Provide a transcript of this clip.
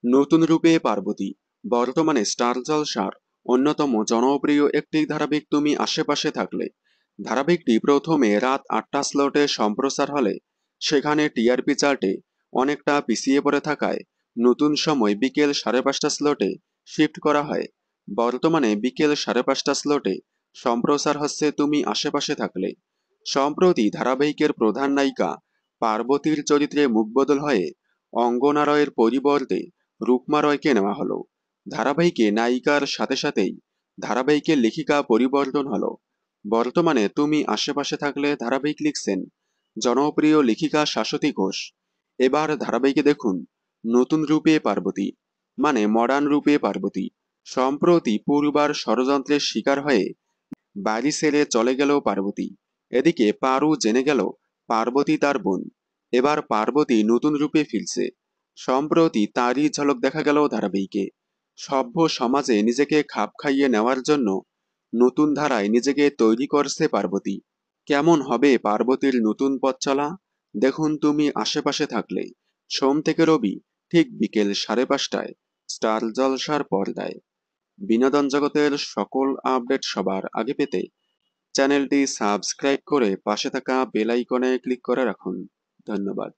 নতুন রূপে পার্বতী বর্তমানে স্টার জলসার অন্যতম জনপ্রিয় একটি ধারাবাহিক তুমি আশেপাশে থাকলে। ধারাবাহিকটি প্রথমে রাত ৮টা স্লটে সম্প্রচার হলে সেখানে টিআরপি চার্টে অনেকটা পিছিয়ে পড়ে থাকায় নতুন সময় বিকেল ৫:৩০ স্লটে শিফট করা হয়। বর্তমানে বিকেল ৫:৩০ স্লটে সম্প্রচার হচ্ছে তুমি আশেপাশে থাকলে। সম্প্রতি ধারাবাহিকের প্রধান নায়িকা পার্বতীর চরিত্রে মুখবদল হয়ে অঙ্গনা রয়ের পরিবর্তে রুকমা রয়কে নেওয়া হলো। ধারাবাহিকে নায়িকার সাথে সাথেই ধারাবাহিকের লেখিকা পরিবর্তন হলো। বর্তমানে তুমি আশেপাশে থাকলে ধারাবাহিক লিখছেন জনপ্রিয় লেখিকা শাশ্বতী ঘোষ। এবার ধারাবাহিকে দেখুন নতুন রূপে পার্বতী, মানে মডার্ন রূপে পার্বতী। সম্প্রতি পূর্বার ষড়যন্ত্রের শিকার হয়ে বাড়ি ছেড়ে চলে গেল পার্বতী। এদিকে পারু জেনে গেল পার্বতী তার বোন। এবার পার্বতী নতুন রূপে ফিরছে। সম্প্রতি তারই ঝলক দেখা গেল ধারাবাহিকে। সভ্য সমাজে নিজেকে খাপ খাইয়ে নেওয়ার জন্য নতুন ধারায় নিজেকে তৈরি করছে পার্বতী। কেমন হবে পার্বতীর নতুন পথ চলা, দেখুন তুমি আশেপাশে থাকলে, সোম থেকে রবি ঠিক বিকেল ৫:৩০টায় স্টার জলসার পর্দায়। বিনোদন জগতের সকল আপডেট সবার আগে পেতে চ্যানেলটি সাবস্ক্রাইব করে পাশে থাকা বেল আইকনে ক্লিক করে রাখুন। ধন্যবাদ।